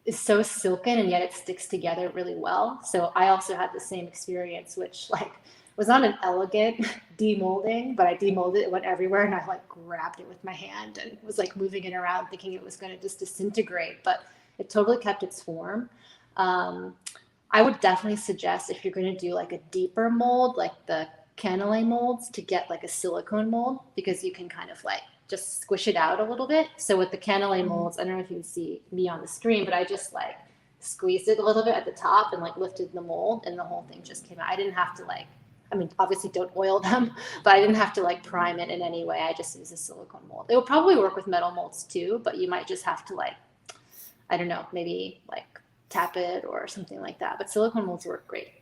is so silken and yet it sticks together really well. So I also had the same experience, which like was not an elegant demolding, but I demolded it, went everywhere, and I like grabbed it with my hand and was like moving it around thinking it was going to just disintegrate, but it totally kept its form. I would definitely suggest if you're going to do like a deeper mold, like the cannelé molds, to get like a silicone mold, because you can kind of like just squish it out a little bit. So with the cannelé molds, I don't know if you can see me on the screen, but I just like squeezed it a little bit at the top and like lifted the mold, and the whole thing just came out. I didn't have to like, I mean, obviously don't oil them, but I didn't have to like prime it in any way. I just used a silicone mold. It will probably work with metal molds too, but you might just have to like, I don't know, maybe like tap it or something like that. But silicone molds work great.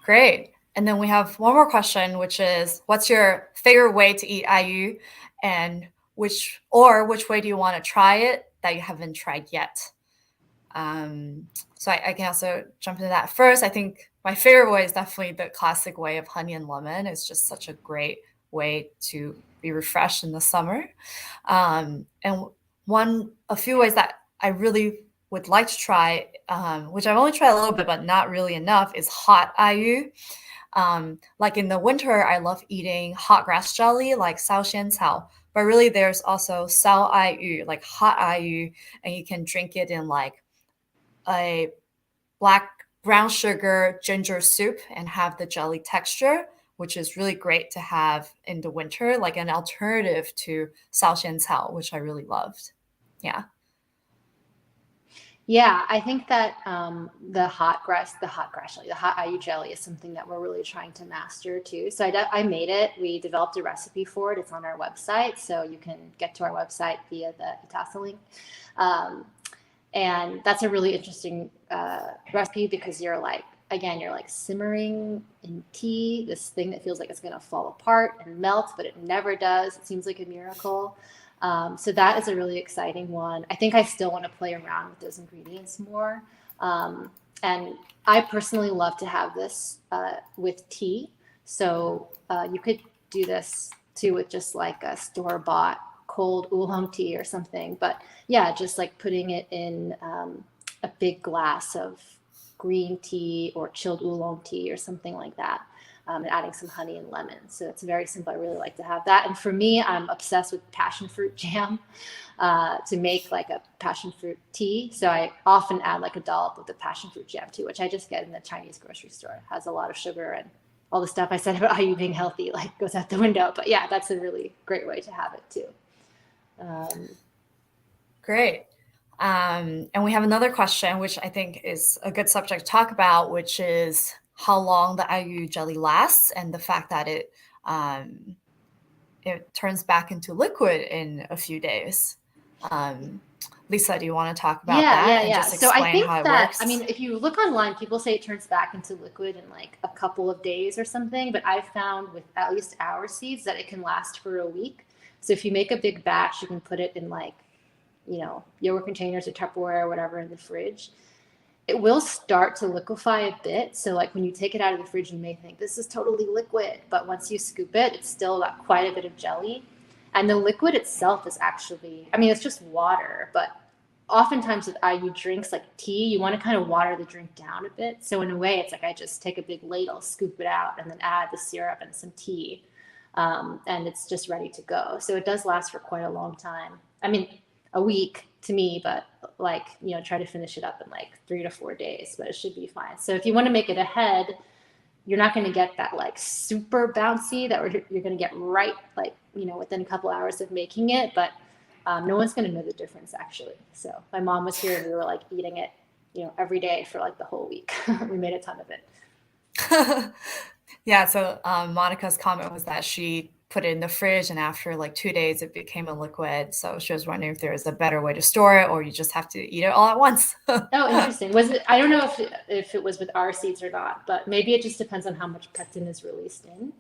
Great. And then we have one more question, which is, what's your favorite way to eat IU, and which way do you want to try it that you haven't tried yet? So I can also jump into that first. I think my favorite way is definitely the classic way of honey and lemon. It's just such a great way to be refreshed in the summer. And a few ways that I really would like to try, which I've only tried a little bit, but not really enough, is hot IU. Like in the winter, I love eating hot grass jelly, like Sao Xian Cao. But really, there's also Sao IU, like hot IU, and you can drink it in like a brown sugar ginger soup and have the jelly texture, which is really great to have in the winter, like an alternative to Sao Xian Cao, which I really loved. Yeah. Yeah, I think that the hot jelly, the hot IU jelly is something that we're really trying to master too. So I made it. We developed a recipe for it. It's on our website, so you can get to our website via the ITASA link. And that's a really interesting recipe, because you're like simmering in tea, this thing that feels like it's going to fall apart and melt, but it never does. It seems like a miracle. So that is a really exciting one. I think I still want to play around with those ingredients more. And I personally love to have this with tea. So you could do this too with just like a store-bought cold oolong tea or something. But yeah, just like putting it in a big glass of green tea or chilled oolong tea or something like that. And adding some honey and lemon. So it's very simple. I really like to have that. And for me, I'm obsessed with passion fruit jam to make like a passion fruit tea. So I often add like a dollop of the passion fruit jam too, which I just get in the Chinese grocery store. It has a lot of sugar, and all the stuff I said about IU being healthy like goes out the window. But yeah, that's a really great way to have it too. Great. And we have another question, which I think is a good subject to talk about, which is how long the IU jelly lasts, and the fact that it turns back into liquid in a few days. Lisa, do you want to talk about that? Yeah. Just explain so I think how it that, works? I mean, if you look online, people say it turns back into liquid in like a couple of days or something, but I've found with at least our seeds that it can last for a week. So if you make a big batch, you can put it in like, yogurt containers or Tupperware or whatever in the fridge. It will start to liquefy a bit. So like when you take it out of the fridge, you may think this is totally liquid, but once you scoop it, it's still got quite a bit of jelly. And the liquid itself is actually, I mean, it's just water, but oftentimes with IU drinks like tea, you want to kind of water the drink down a bit. So in a way, it's like I just take a big ladle, scoop it out, and then add the syrup and some tea. And it's just ready to go. So it does last for quite a long time. I mean, a week to me, but like, try to finish it up in like 3 to 4 days, but it should be fine. So if you want to make it ahead, you're not going to get that like super bouncy that you're going to get right, like, within a couple hours of making it, but no one's going to know the difference actually. So my mom was here and we were like eating it, every day for like the whole week. We made a ton of it. Yeah. So Monica's comment was that she put it in the fridge, and after like 2 days, it became a liquid. So she was wondering if there is a better way to store it, or you just have to eat it all at once. Oh, interesting. Was it? I don't know if it was with our seeds or not, but maybe it just depends on how much pectin is released in.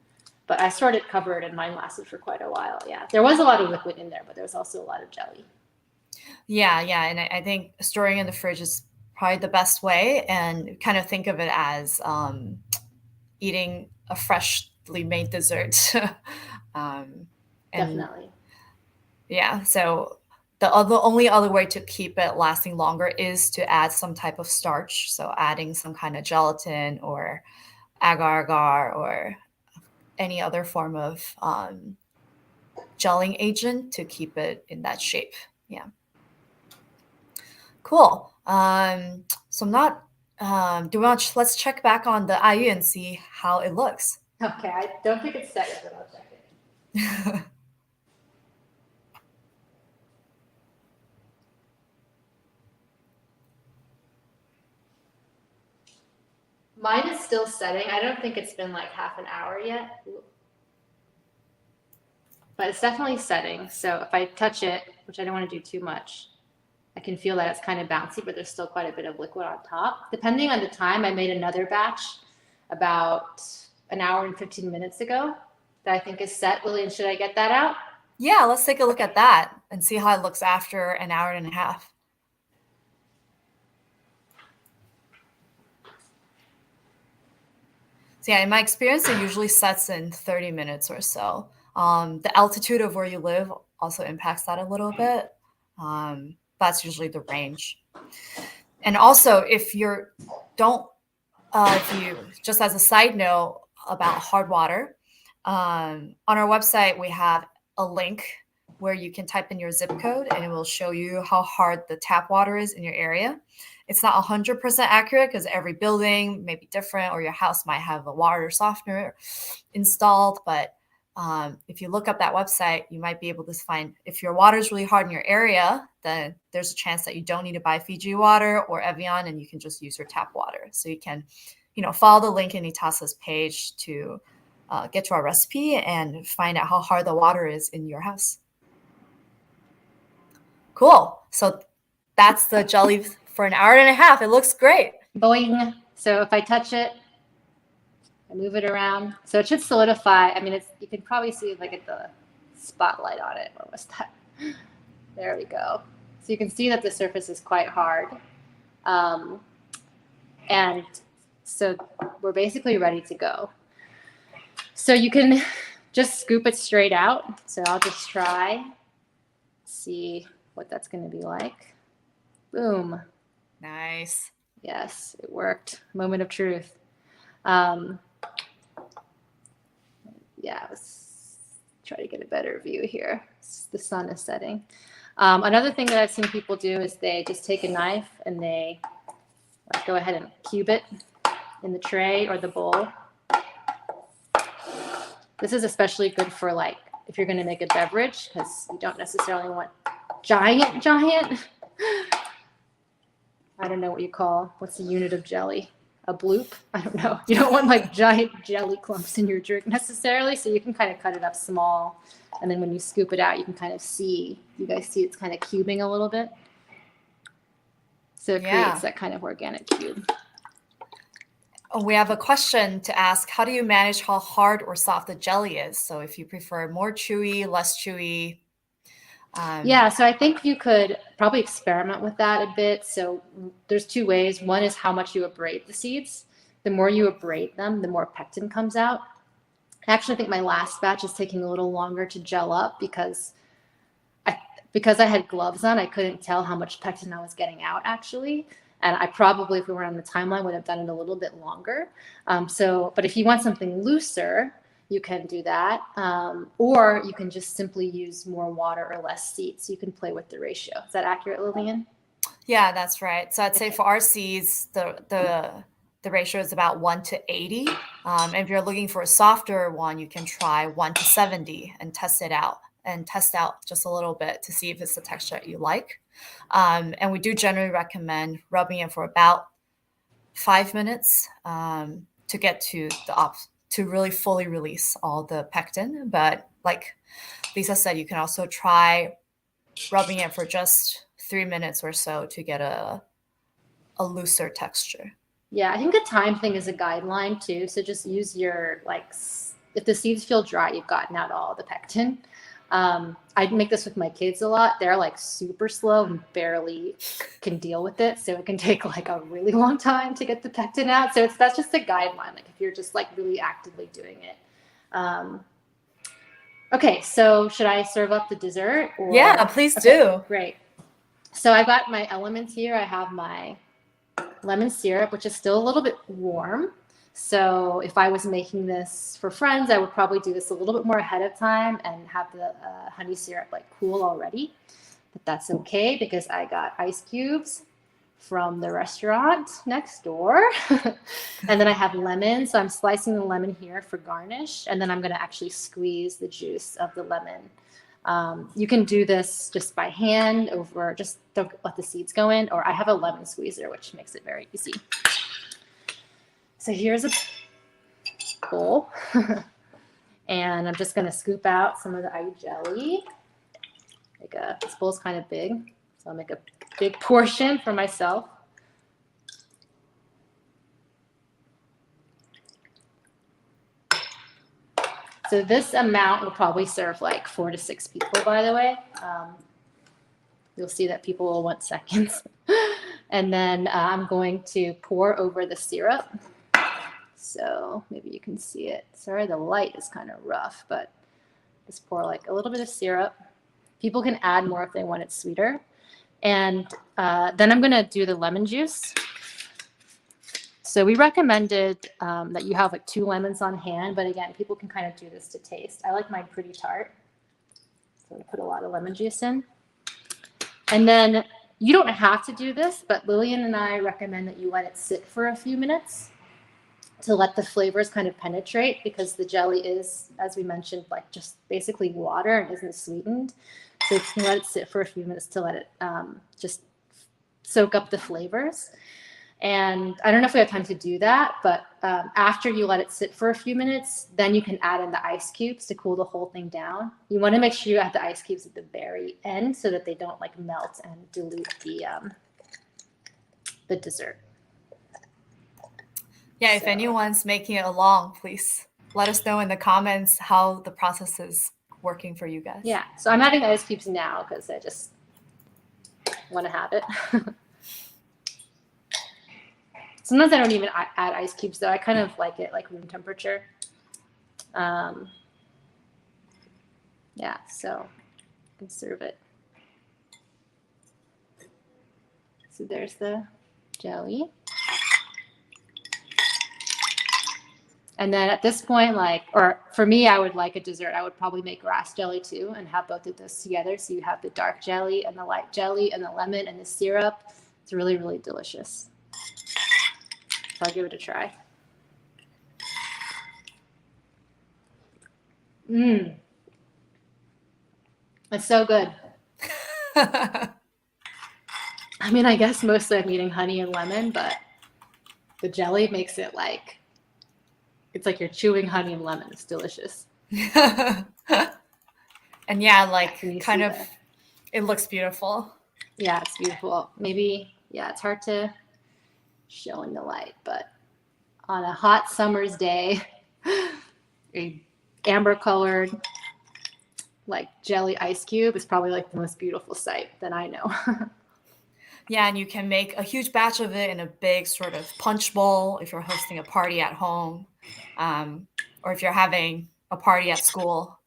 But I stored it covered, and mine lasted for quite a while. Yeah, there was a lot of liquid in there, but there was also a lot of jelly. Yeah, and I think storing in the fridge is probably the best way, and kind of think of it as eating a freshly made dessert. And Definitely. yeah, so the only other way to keep it lasting longer is to add some type of starch. So adding some kind of gelatin or agar-agar or any other form of gelling agent to keep it in that shape. Yeah. Cool. So I'm not, let's check back on the IU and see how it looks. Okay, I don't think it's set yet, but I'll check it. Mine is still setting. I don't think it's been like half an hour yet, but it's definitely setting. So if I touch it, which I don't want to do too much, I can feel that it's kind of bouncy, but there's still quite a bit of liquid on top. Depending on the time, I made another batch about an hour and 15 minutes ago that I think is set. Lillian, should I get that out? Yeah, let's take a look at that and see how it looks after an hour and a half. So yeah, in my experience, it usually sets in 30 minutes or so. The altitude of where you live also impacts that a little bit. That's usually the range. And also, if you just as a side note about hard water, on our website, we have a link where you can type in your zip code and it will show you how hard the tap water is in your area. It's not 100% accurate because every building may be different, or your house might have a water softener installed. But if you look up that website, you might be able to find if your water is really hard in your area, then there's a chance that you don't need to buy Fiji water or Evian, and you can just use your tap water. So you can, follow the link in ITASA's page to get to our recipe and find out how hard the water is in your house. Cool. So that's the jelly for an hour and a half. It looks great. Boing. So if I touch it, I move it around. So it should solidify. I mean, you can probably see like at the spotlight on it. What was that? There we go. So you can see that the surface is quite hard. And so we're basically ready to go. So you can just scoop it straight out. So I'll just try, see what that's going to be like. Boom. Nice. Yes, it worked. Moment of truth. Yeah, let's try to get a better view here. The sun is setting. Another thing that I've seen people do is they just take a knife and they go ahead and cube it in the tray or the bowl. This is especially good for like if you're going to make a beverage, because you don't necessarily want giant. I don't know what's the unit of jelly? A bloop? I don't know. You don't want like giant jelly clumps in your drink necessarily. So you can kind of cut it up small. And then when you scoop it out, you can kind of see, you guys see it's kind of cubing a little bit. So it creates that kind of organic cube. We have a question to ask. How do you manage how hard or soft the jelly is? So if you prefer more chewy, less chewy. Yeah, so I think you could probably experiment with that a bit. So there's two ways. One is how much you abrade the seeds. The more you abrade them, the more pectin comes out. I actually think my last batch is taking a little longer to gel up because I had gloves on, I couldn't tell how much pectin I was getting out actually. And I probably, if we were on the timeline, would have done it a little bit longer. But if you want something looser, you can do that. Or you can just simply use more water or less seeds. You can play with the ratio. Is that accurate, Lillian? Yeah, that's right. So I'd say for our seeds, the ratio is about 1:80. And if you're looking for a softer one, you can try 1:70 and test it out and test out just a little bit to see if it's the texture that you like. And we do generally recommend rubbing it for about 5 minutes to get to the to really fully release all the pectin. But like Lisa said, you can also try rubbing it for just 3 minutes or so to get a looser texture. Yeah, I think the time thing is a guideline too. So just use your, like, if the seeds feel dry, you've gotten out all the pectin. I make this with my kids a lot. They're like super slow and barely can deal with it. So it can take like a really long time to get the pectin out. So that's just a guideline. Like if you're just like really actively doing it. Okay, so should I serve up the dessert? Or? Yeah, please Okay, do. great. So I've got my elements here. I have my lemon syrup, which is still a little bit warm. So if I was making this for friends, I would probably do this a little bit more ahead of time and have the honey syrup like cool already. But that's okay because I got ice cubes from the restaurant next door. And then I have lemon. So I'm slicing the lemon here for garnish. And then I'm going to actually squeeze the juice of the lemon. You can do this just by hand over, just don't let the seeds go in, or I have a lemon squeezer, which makes it very easy. So here's a bowl, and I'm just gonna scoop out some of the ayu jelly. This bowl's kind of big, so I'll make a big portion for myself. So this amount will probably serve like 4 to 6 people, by the way. You'll see that people will want seconds. And then I'm going to pour over the syrup. So maybe you can see it. Sorry, the light is kind of rough, but just pour like a little bit of syrup. People can add more if they want it sweeter. And then I'm gonna do the lemon juice. So we recommended that you have like 2 lemons on hand, but again, people can kind of do this to taste. I like mine pretty tart, so I put a lot of lemon juice in. And then you don't have to do this, but Lillian and I recommend that you let it sit for a few minutes to let the flavors kind of penetrate, because the jelly is, as we mentioned, like just basically water and isn't sweetened. So you can let it sit for a few minutes to let it just soak up the flavors. And I don't know if we have time to do that, but after you let it sit for a few minutes, then you can add in the ice cubes to cool the whole thing down. You want to make sure you add the ice cubes at the very end so that they don't like melt and dilute the dessert. Yeah, if anyone's making it along, please let us know in the comments how the process is working for you guys. Yeah, so I'm adding the ice cubes now because I just want to have it. Sometimes I don't even add ice cubes, though. I kind of like it like room temperature. Yeah, so you can serve it. So there's the jelly. And then at this point, like, or for me, I would like a dessert. I would probably make grass jelly too and have both of those together. So you have the dark jelly and the light jelly and the lemon and the syrup. It's really, really delicious. So I'll give it a try. It's so good. I mean, I guess mostly I'm eating honey and lemon, but the jelly makes it like, it's like you're chewing honey and lemon. It's delicious. And yeah, like kind of, that? It looks beautiful. Yeah, it's beautiful. Maybe, yeah, it's hard to show in the light, but on a hot summer's day, a amber colored like jelly ice cube is probably like the most beautiful sight that I know. Yeah, and you can make a huge batch of it in a big sort of punch bowl if you're hosting a party at home, or if you're having a party at school,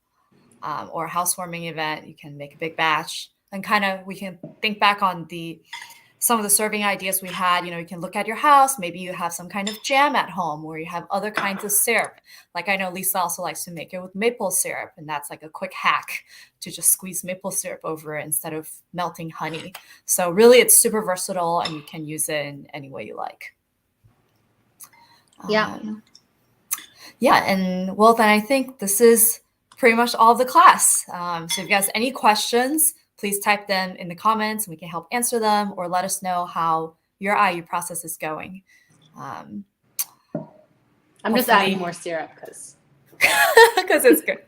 or a housewarming event. You can make a big batch, and kind of we can think back on some of the serving ideas we had. You know, you can look at your house. Maybe you have some kind of jam at home, or you have other kinds of syrup. Like I know Lisa also likes to make it with maple syrup, and that's like a quick hack to just squeeze maple syrup over it instead of melting honey. So really, it's super versatile, and you can use it in any way you like. Yeah. Yeah, and well, then I think this is pretty much all of the class. So if you guys have any questions, please type them in the comments and we can help answer them, or let us know how your IU process is going. I'm just adding more syrup because it's good.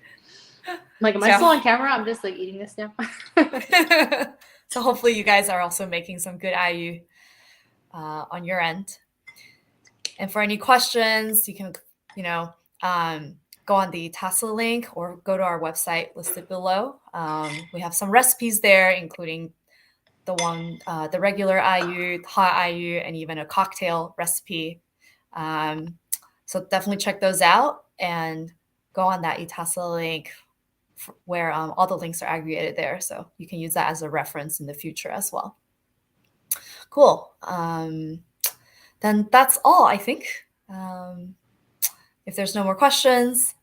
Like, am I still on camera? I'm just like eating this now. So hopefully you guys are also making some good ayu on your end. And for any questions, you can, go on the ITASA link or go to our website listed below. We have some recipes there, including the regular ayu, hot ayu, and even a cocktail recipe. So definitely check those out and go on that ITASA link where all the links are aggregated there. So you can use that as a reference in the future as well. Cool. Then that's all, I think. If there's no more questions.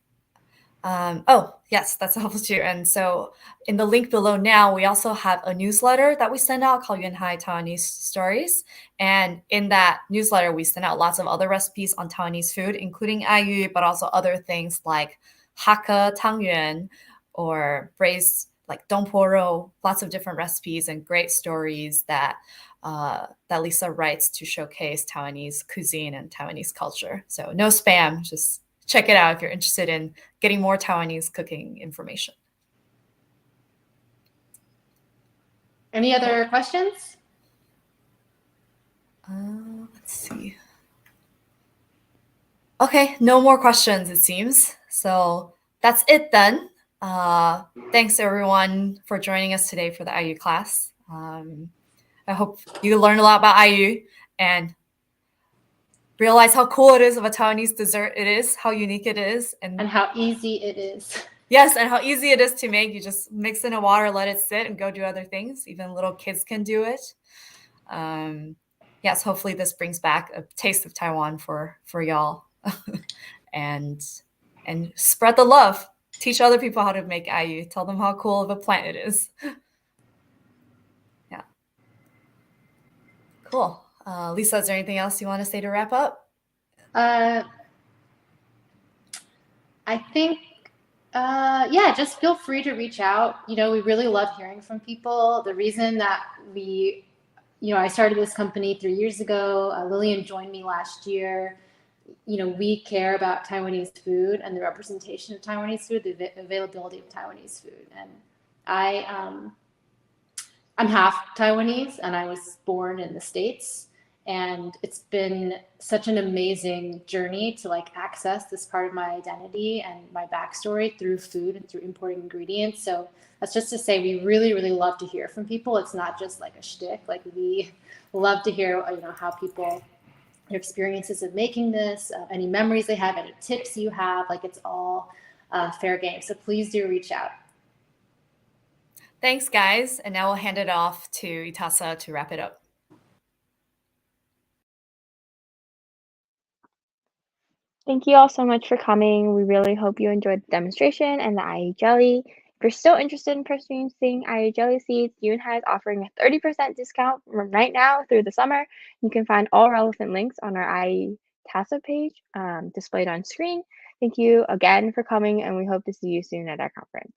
Oh, yes, that's helpful too. And so in the link below now, we also have a newsletter that we send out called Yunhai Taiwanese Stories. And in that newsletter, we send out lots of other recipes on Taiwanese food, including ayu, but also other things like Hakka tangyuan or braised like donporo, lots of different recipes and great stories that Lisa writes to showcase Taiwanese cuisine and Taiwanese culture. So no spam, just check it out if you're interested in getting more Taiwanese cooking information. Any other questions? Let's see. Okay, no more questions, it seems. So that's it then. Thanks everyone for joining us today for the ayu class. I hope you learned a lot about ayu and realize how cool it is of a Taiwanese dessert it is, how unique it is. And how easy it is. Yes, and how easy it is to make. You just mix in a water, let it sit, and go do other things. Even little kids can do it. Yes, hopefully this brings back a taste of Taiwan for y'all. and spread the love. Teach other people how to make ayu. Tell them how cool of a plant it is. Yeah. Cool. Lisa, is there anything else you want to say to wrap up? I think, yeah, just feel free to reach out. We really love hearing from people. The reason that I started this company 3 years ago. Lillian joined me last year. We care about Taiwanese food and the representation of Taiwanese food, the availability of Taiwanese food. And I'm half Taiwanese, and I was born in the States. And it's been such an amazing journey to access this part of my identity and my backstory through food and through importing ingredients. So that's just to say, we really, really love to hear from people. It's not just like a shtick. We love to hear, how people, their experiences of making this, any memories they have, any tips you have. It's all fair game. So please do reach out. Thanks, guys. And now we'll hand it off to ITASA to wrap it up. Thank you all so much for coming. We really hope you enjoyed the demonstration and the ayu jelly. If you're still interested in purchasing ayu jelly seeds, Yunhai is offering a 30% discount from right now through the summer. You can find all relevant links on our ITASA page displayed on screen. Thank you again for coming, and we hope to see you soon at our conference.